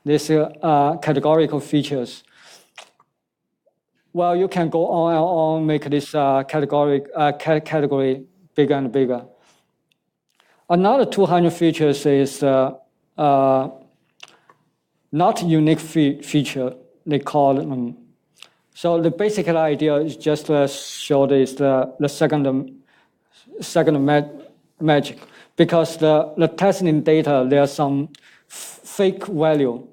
these categorical features. Well, you can go on and on, make this category bigger and bigger. Another 200 features is not unique feature, they call them. So the basic idea is just show this the second magic, because the testing data, there's some fake value,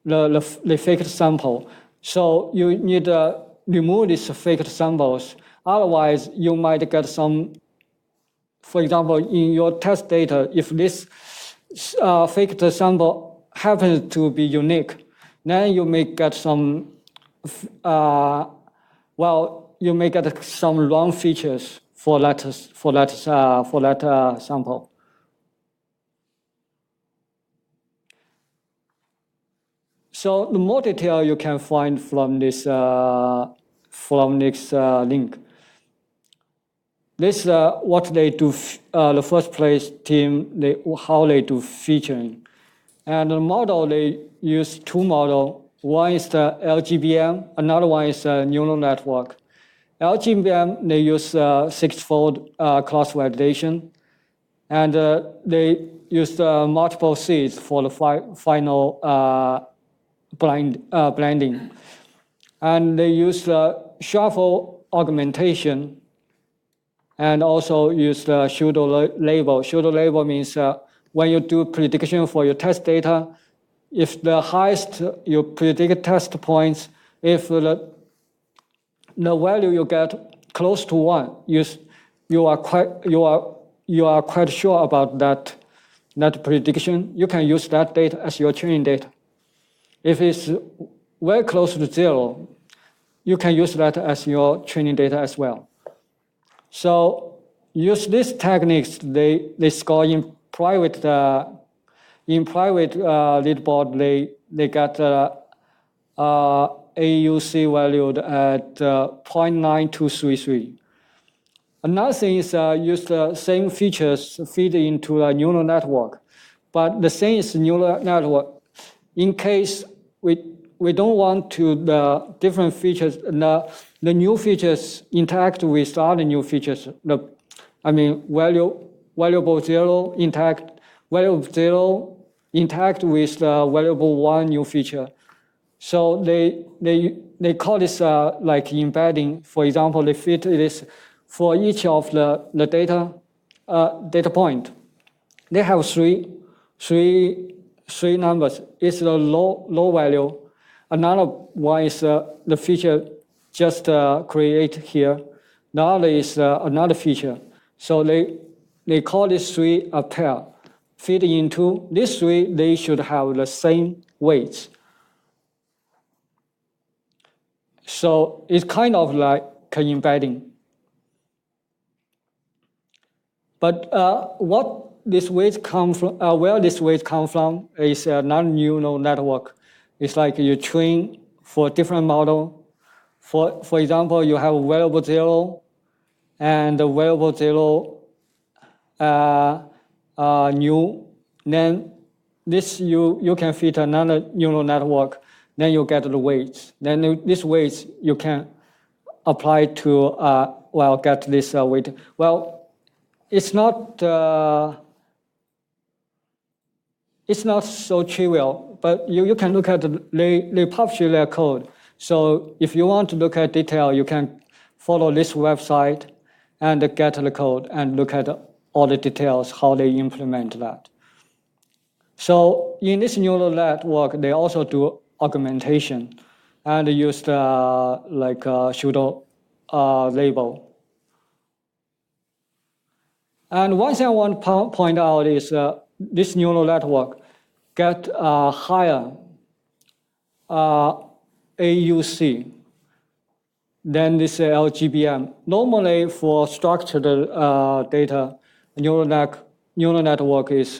the fake sample. So you need to remove these fake samples. Otherwise, you might get some, for example, in your test data, if this fake sample happens to be unique, then you may get some, you may get some wrong features. for that sample. So the more detail you can find from this link. This is what they do. The first place team, how they do featuring, and the model they use two models. One is the LGBM, another one is a neural network. LGBM they use six-fold cross validation, and they use multiple seeds for the final blending, and they use shuffle augmentation, and also use the pseudo label. Pseudo label means when you do prediction for your test data, if the highest you predict test points, if the value you get close to 1, you are quite sure about that prediction, you can use that data as your training data. If it's very close to 0, you can use that as your training data as well. So use these techniques. They score in private leaderboard. They get AUC valued at 0.9233. Another thing is use the same features feed into a neural network, but the same is neural network. In case we don't want to the different features, the new features interact with other new features. Valuable 0 interact with the valuable 1 new feature. So they call this like embedding. For example, they fit this for each of the data point. They have three numbers. It's the low value. Another one is the feature just create here. The other is another feature. So they call this 3 a pair. Fit into these 3, they should have the same weights. So it's kind of like embedding. But what these weights come from, where these weights come from is a non-neural network. It's like you train for different model. For example, you have variable 0 and the variable 0 new. Then this you can fit another neural network. Then you get the weights. Then these weights you can apply to get this weight. Well, it's not so trivial, but you can look at they publish their code. So if you want to look at detail, you can follow this website and get the code and look at all the details, how they implement that. So in this neural network, they also do augmentation and use pseudo label. And one thing I want to point out is this neural network get higher AUC than this LGBM. Normally for structured data, neural network is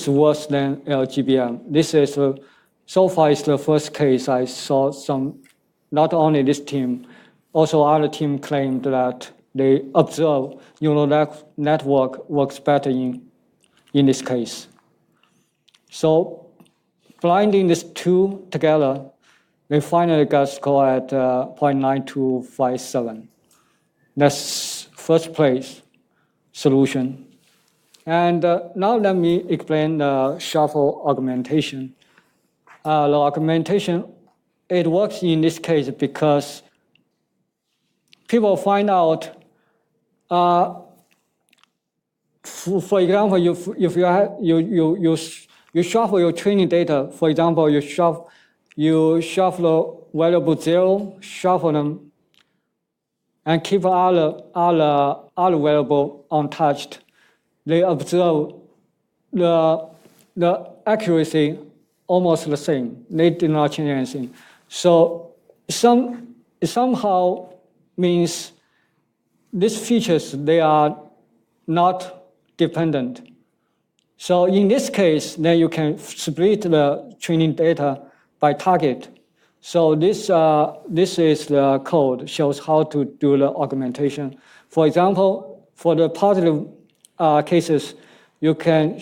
worse than LGBM. This is so far is the first case I saw some, not only this team, also other team claimed that they observe neural network works better in this case. So blending these two together, they finally got score at 0.9257. That's first place solution. And now let me explain the shuffle augmentation. The augmentation, it works in this case because people find out, for example, if you shuffle your training data, for example, you shuffle the variable 0, shuffle them, and keep other variable untouched. They observe the accuracy almost the same. They did not change anything. So somehow means these features, they are not dependent. So in this case, then you can split the training data by target. So this is the code, shows how to do the augmentation. For example, for the positive cases, you can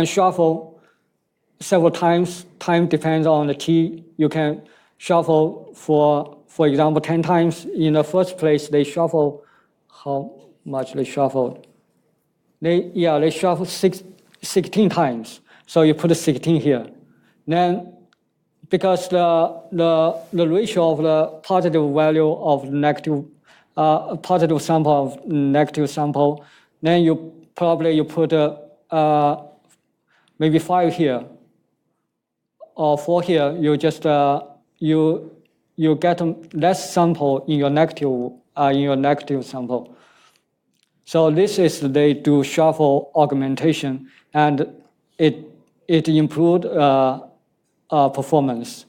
shuffle several times. Time depends on the T. You can shuffle for example, 10 times. In the first place, they shuffle, how much they shuffled? They shuffle 16 times. So you put 16 here. Then, because the ratio of the positive value of negative, positive sample of negative sample, then you put maybe 5 here or 4 here. You just you get less sample in your negative sample. So this is they do shuffle augmentation, and it improved performance.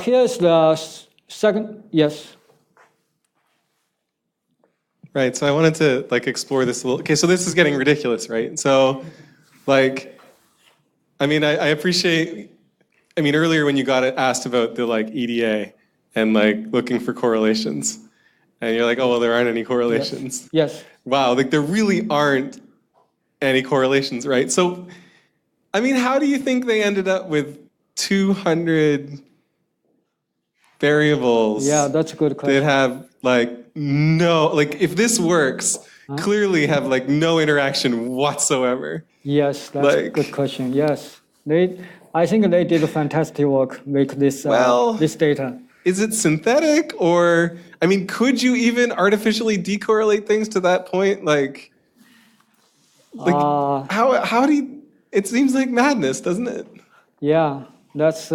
Here's the second, yes. Right, so I wanted to explore this a little. Okay, so this is getting ridiculous, right? So, I appreciate. Earlier when you got asked about the EDA and looking for correlations, and you're like, oh well, there aren't any correlations. Yes. Wow, there really aren't any correlations, right? So, how do you think they ended up with 200 variables? Yeah, that's a good question. That have no, if this works, clearly have no interaction whatsoever. Yes, that's a good question. Yes, I think they did a fantastic work make this this data. Is it synthetic, or could you even artificially decorrelate things to that point? How do you? It seems like madness, doesn't it? Yeah, that's.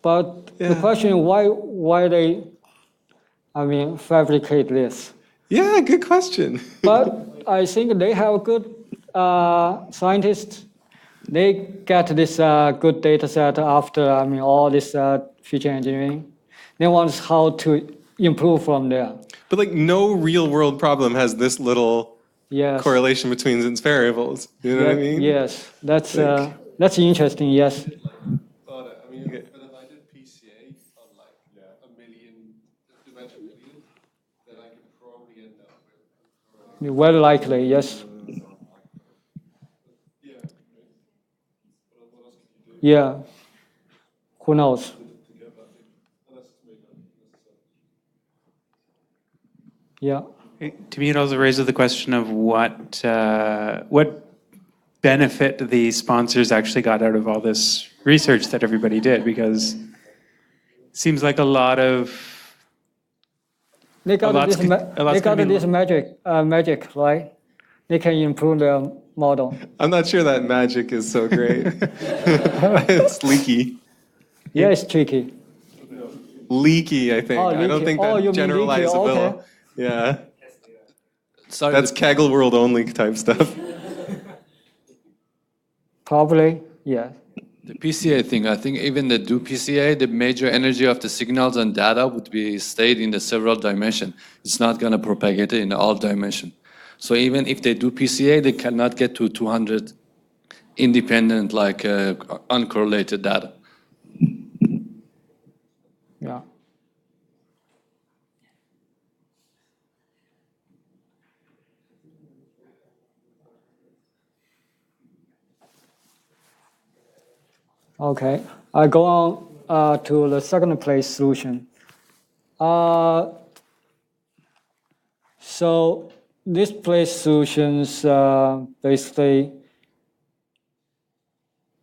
But the question, why they, fabricate this? Yeah, good question. But I think they have good scientists. They get this good data set after all this feature engineering. They want how to improve from there. But no real world problem has this little correlation between its variables. You know what I mean? Yes, that's interesting. Yes. Very likely, yes. Yeah. Who knows? Yeah. To me, it also raises the question of what benefit the sponsors actually got out of all this research that everybody did, because it seems like a lot of They got this magic, right? They can improve their model. I'm not sure that magic is so great. It's leaky. Yeah, it's tricky. Leaky, I think. I don't think that's generalizable. Okay. Yeah. Sorry, that's Kaggle world only type stuff. Probably, yeah. The PCA thing, I think even the do PCA, the major energy of the signals and data would be stayed in the several dimension. It's not going to propagate it in all dimension. So even if they do PCA, they cannot get to 200 independent, uncorrelated data. Yeah. Okay, I go on to the second place solution. So this place solutions basically,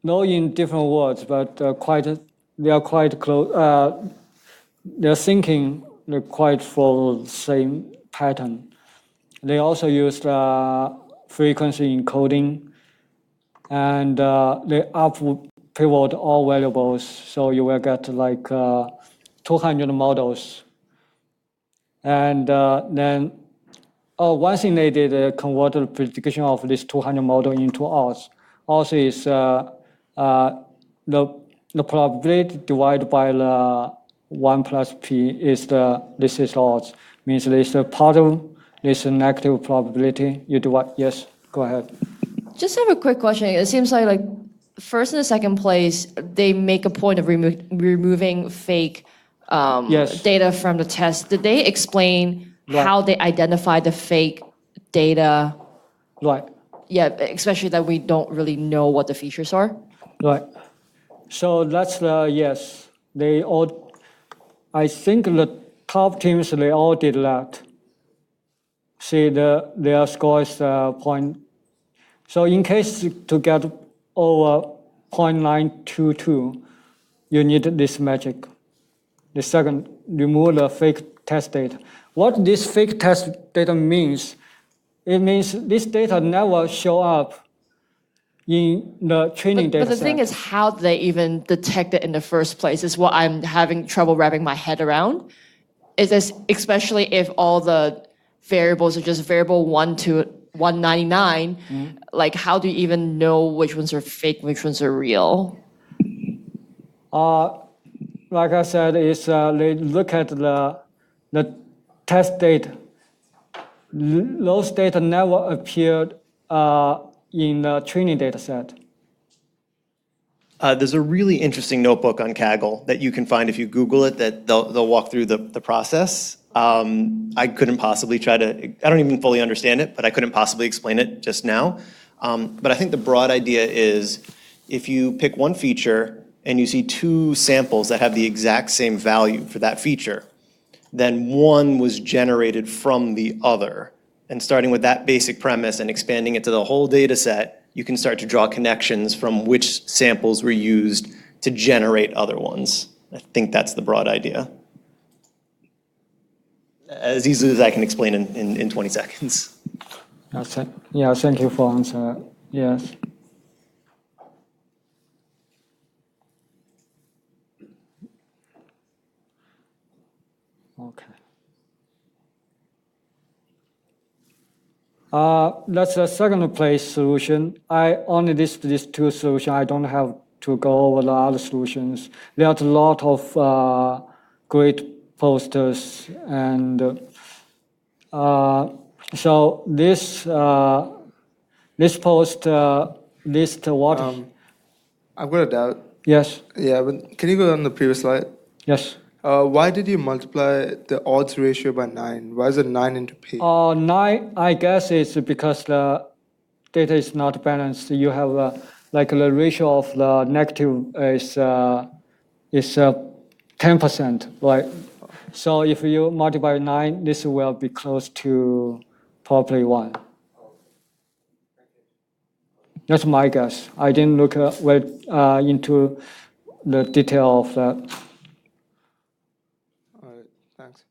not in different words, but they are quite close. They're thinking they quite follow the same pattern. They also use frequency encoding, and they pivot all variables, so you will get 200 models. And then one thing they did, convert the prediction of this 200 model into odds. Also is the the probability divided by the 1 plus p is this is odds. Means there's a positive, there's a negative probability. You divide, yes, go ahead. Just have a quick question. It seems like first and the second place, they make a point of removing fake Yes. data from the test. Did they explain how they identify the fake data? Right. Yeah, especially that we don't really know what the features are. Right. So that's yes. They all, I think the top teams, they all did that. See, their score is point. So in case to get over 0.922, you need this magic. The second, remove the fake test data. What this fake test data means, it means this data never show up in the training data But the set. thing is, how do they even detect it in the first place is what I'm having trouble wrapping my head around. Is this, especially if all the variables are just variable 1 to 199, like how do you even know which ones are fake, which ones are real? Like I said, is they look at the test data. Those data never appeared in the training data set. There's a really interesting notebook on Kaggle that you can find if you Google it, that they'll walk through the process. I couldn't possibly I don't even fully understand it, but I couldn't possibly explain it just now. But I think the broad idea is if you pick one feature and you see two samples that have the exact same value for that feature, then one was generated from the other. And starting with that basic premise and expanding it to the whole data set, you can start to draw connections from which samples were used to generate other ones. I think that's the broad idea. As easily as I can explain in 20 seconds. Yeah, thank you for answering. Yes. Okay. That's a second place solution. I only list these two solutions. I don't have to go over the other solutions. There's a lot of great posters, and so this post list what? I've got a doubt. Yes. Yeah, but can you go on the previous slide? Yes. Why did you multiply the odds ratio by 9? Why is it 9 into p? 9, I guess it's because the data is not balanced. You have like the ratio of the negative is 10%, right? So if you multiply 9, this will be close to probably 1. That's my guess. I didn't look into the detail of that. All right, thanks.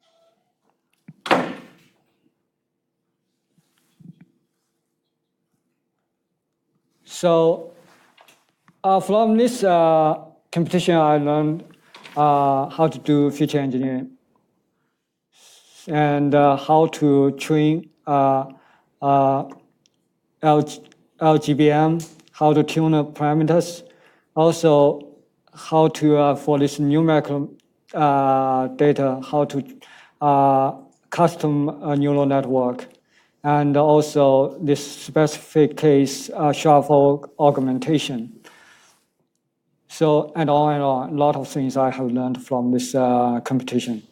So from this competition, I learned how to do feature engineering and how to train LGBM, how to tune the parameters, also how to, for this numerical data, how to custom a neural network, and also this specific case, shuffle augmentation. So, and on, a lot of things I have learned from this competition.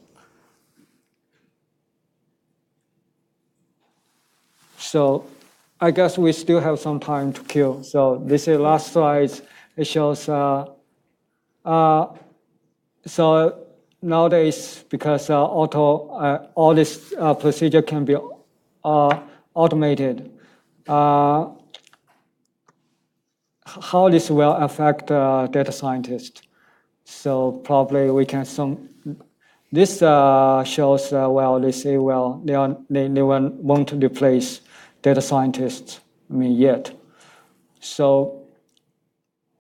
So, I guess we still have some time to kill. So this is last slide. It shows. So nowadays, because all this procedure can be automated, how this will affect data scientists? So probably we can This shows well. They say well they won't replace data scientists, yet. So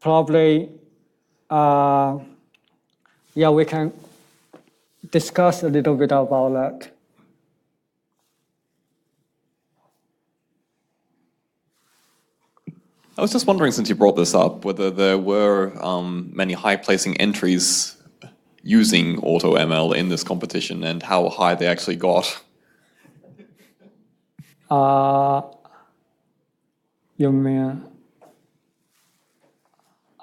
probably, we can discuss a little bit about that. I was just wondering, since you brought this up, whether there were many high-placing entries using AutoML in this competition and how high they actually got. You mean?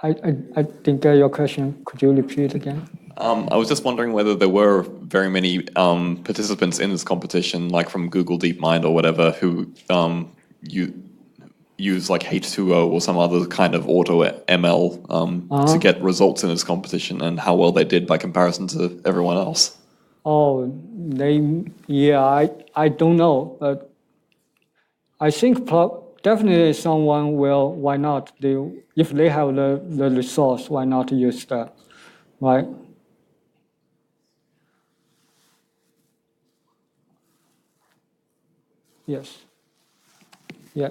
I didn't get your question. Could you repeat again? I was just wondering whether there were very many participants in this competition, like from Google DeepMind or whatever, who use like H2O or some other kind of AutoML to get results in this competition, and how well they did by comparison to everyone else. Oh, I don't know, but I think definitely someone will. Why not? If they have the resource, why not use that, right? Yes. Yeah.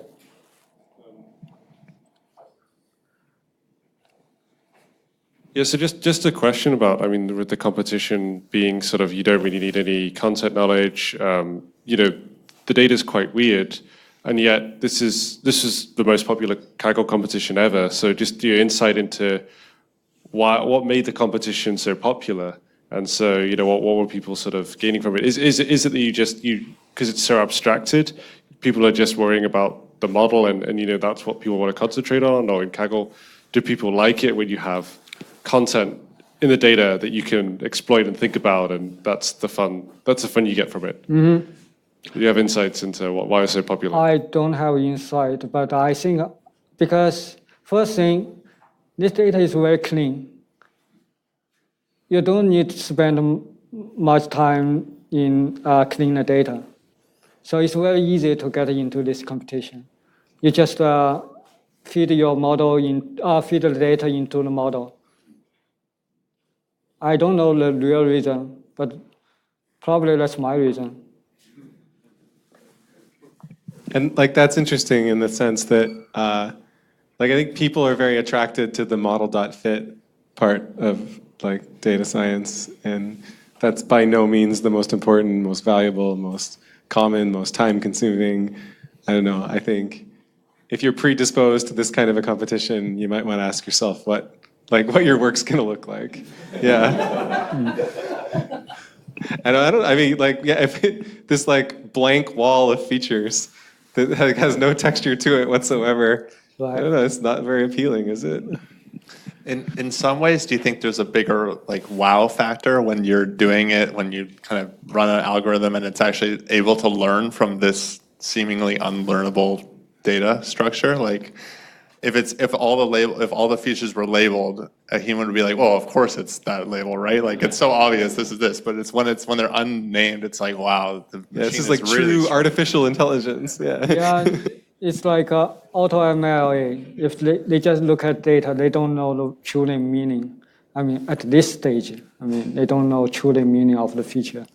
Yeah, so just a question about, I mean, with the competition being sort of, you don't really need any content knowledge, the data is quite weird, and yet this is the most popular Kaggle competition ever. So just your insight into what made the competition so popular, and so what were people sort of gaining from it? Is it that because it's so abstracted, people are just worrying about the model, and that's what people want to concentrate on? Or in Kaggle, do people like it when you have content in the data that you can exploit and think about, and that's the fun you get from it? Mm-hmm. Do you have insights into why it's so popular? I don't have insight, but I think because first thing, this data is very clean. You don't need to spend much time in cleaning the data. So it's very easy to get into this competition. You just feed your model feed the data into the model. I don't know the real reason, but probably that's my reason. And that's interesting in the sense that I think people are very attracted to the model.fit part of data science, and that's by no means the most important, most valuable, most common, most time-consuming. I don't know. I think if you're predisposed to this kind of a competition, you might want to ask yourself what your work's going to look like. Yeah. And if this blank wall of features that has no texture to it whatsoever, I don't know, it's not very appealing, is it? In some ways, do you think there's a bigger wow factor when you're doing it, when you kind of run an algorithm and it's actually able to learn from this seemingly unlearnable data structure? If all the features were labeled, a human would be like, "Oh, of course it's that label, right? It's so obvious this is this." But it's when they're unnamed, it's like, wow, the machine this is really true artificial intelligence. Yeah. Yeah, it's like AutoML. If they just look at data, they don't know the truly meaning. I mean, at this stage, they don't know truly meaning of the feature.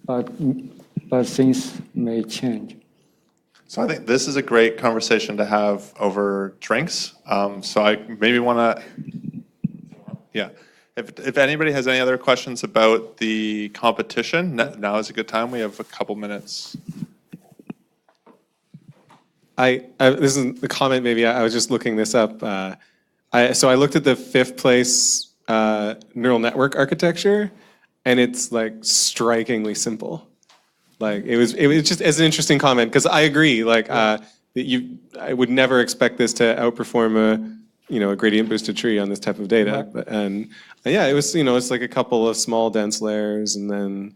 But things may change. So I think this is a great conversation to have over drinks. So I maybe want to, yeah. If anybody has any other questions about the competition, now is a good time. We have a couple minutes. This is a comment. Maybe I was just looking this up. So I looked at the 5th place neural network architecture, and it's strikingly simple. It was just as an interesting comment, because I agree. I would never expect this to outperform a gradient boosted tree on this type of data. Right. It was it's a couple of small dense layers, and then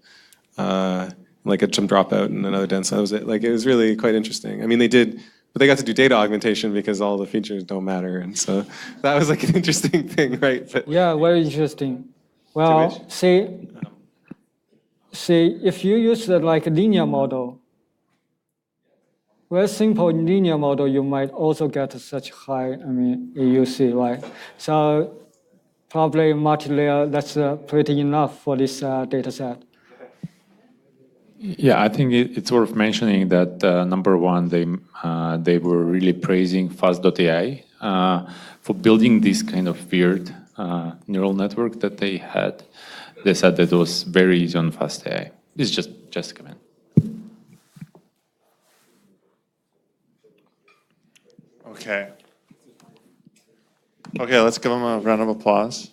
some dropout and another dense. That was it. It was really quite interesting. But they got to do data augmentation because all the features don't matter, and so that was an interesting thing, right? But yeah, very interesting. Well, See, if you use the linear model, very simple linear model, you might also get such high, AUC, right? So probably multi-layer, that's pretty enough for this data set. Yeah, I think it's worth mentioning that number one, they were really praising Fast.ai for building this kind of weird neural network that they had. They said that it was very easy on Fast.ai. It's just a comment. Okay. Okay, let's give them a round of applause.